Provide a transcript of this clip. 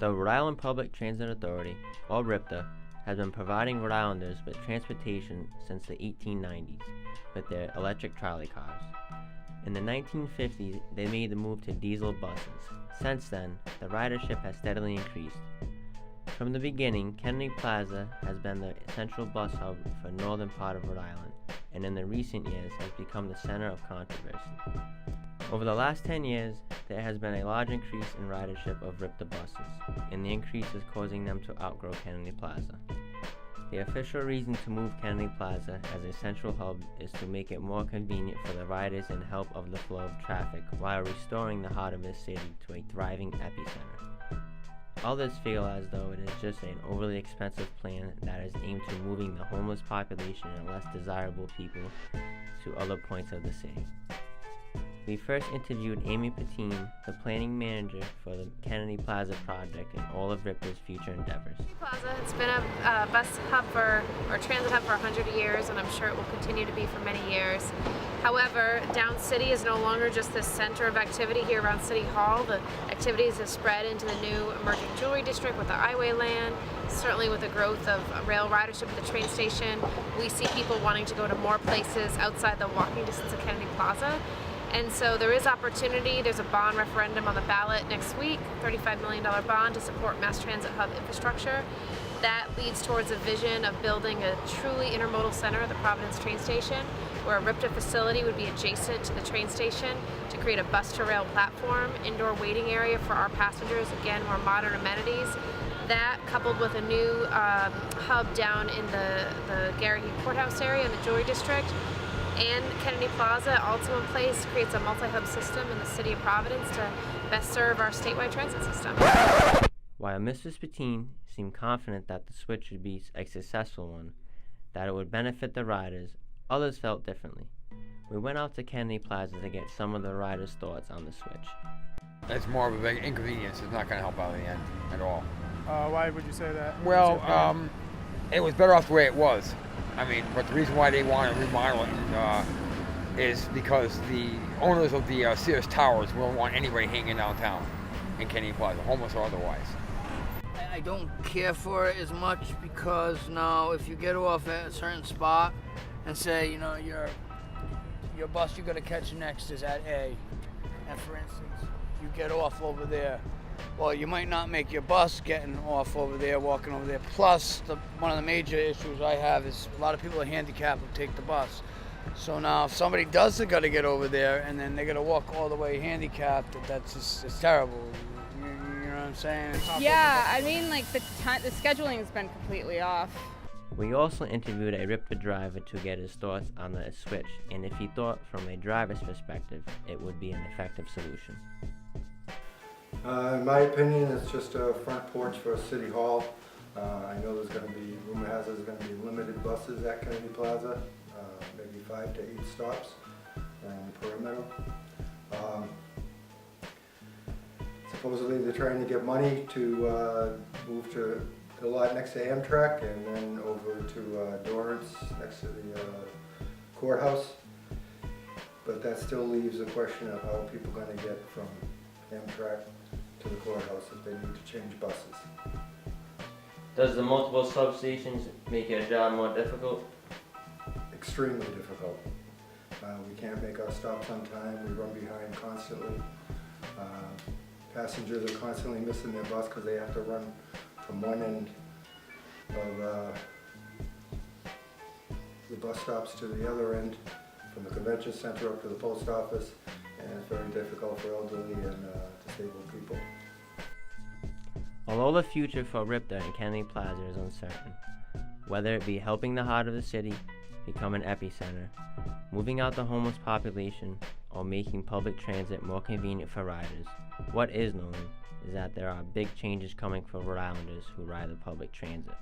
The Rhode Island Public Transit Authority, or RIPTA, has been providing Rhode Islanders with transportation since the 1890s with their electric trolley cars. In the 1950s, they made the move to diesel buses. Since then, the ridership has steadily increased. From the beginning, Kennedy Plaza has been the central bus hub for the northern part of Rhode Island, and in the recent years has become the center of controversy. Over the last 10 years, there has been a large increase in ridership of Ripta buses, and the increase is causing them to outgrow Kennedy Plaza. The official reason to move Kennedy Plaza as a central hub is to make it more convenient for the riders and help of the flow of traffic while restoring the heart of the city to a thriving epicenter. Others feel as though it is just an overly expensive plan that is aimed to moving the homeless population and less desirable people to other points of the city. We first interviewed Amy Patine, the planning manager for the Kennedy Plaza project and all of Ripta's future endeavors. Kennedy Plaza has been a bus hub or transit hub for 100 years, and I'm sure it will continue to be for many years. However, Down City is no longer just this center of activity here around City Hall. The activities have spread into the new emerging jewelry district with the Highway land. Certainly with the growth of rail ridership at the train station, we see people wanting to go to more places outside the walking distance of Kennedy Plaza. And so there is opportunity. There's a bond referendum on the ballot next week, $35 million bond to support mass transit hub infrastructure. That leads towards a vision of building a truly intermodal center at the Providence train station, where a RIPTA facility would be adjacent to the train station to create a bus-to-rail platform, indoor waiting area for our passengers, again, more modern amenities. That, coupled with a new hub down in the Gary Courthouse area in the Jewelry District, and Kennedy Plaza, all to one place, creates a multi-hub system in the city of Providence to best serve our statewide transit system. While Mrs. Patine seemed confident that the switch would be a successful one, that it would benefit the riders, others felt differently. We went out to Kennedy Plaza to get some of the riders' thoughts on the switch. It's more of a big inconvenience. It's not going to help out in the end at all. Why would you say that? Well, it was better off the way it was. I mean, but the reason why they want to remodel it is because the owners of the Sears Towers won't want anybody hanging downtown in Kennedy Plaza, homeless or otherwise. I don't care for it as much because now if you get off at a certain spot and say, you know, your bus you're going to catch next is at A, and for instance, you get off over there, well, you might not make your bus getting off over there, walking over there. Plus, one of the major issues I have is a lot of people are handicapped who take the bus. So now if somebody doesn't got to get over there and then they're going to walk all the way handicapped, that's just, it's terrible. You know what I'm saying? Yeah, I mean, like the scheduling has been completely off. We also interviewed a Ripta driver to get his thoughts on the switch and if he thought from a driver's perspective it would be an effective solution. In my opinion, it's just a front porch for City Hall. I know there's going to be, rumor has there's going to be limited buses at Kennedy Plaza, maybe 5 to 8 stops around the perimeter. Supposedly they're trying to get money to move to the lot next to Amtrak and then over to Dorrance next to the courthouse. But that still leaves a question of how people are going to get from Amtrak to the courthouse if they need to change buses. Does the multiple substations make your job more difficult? Extremely difficult. We can't make our stops on time. We run behind constantly. Passengers are constantly missing their bus because they have to run from one end of the bus stops to the other end, from the convention center up to the post office, and it's very difficult for elderly and disabled people. Although the future for Ripta and Kennedy Plaza is uncertain, whether it be helping the heart of the city become an epicenter, moving out the homeless population, or making public transit more convenient for riders, what is known is that there are big changes coming for Rhode Islanders who ride the public transit.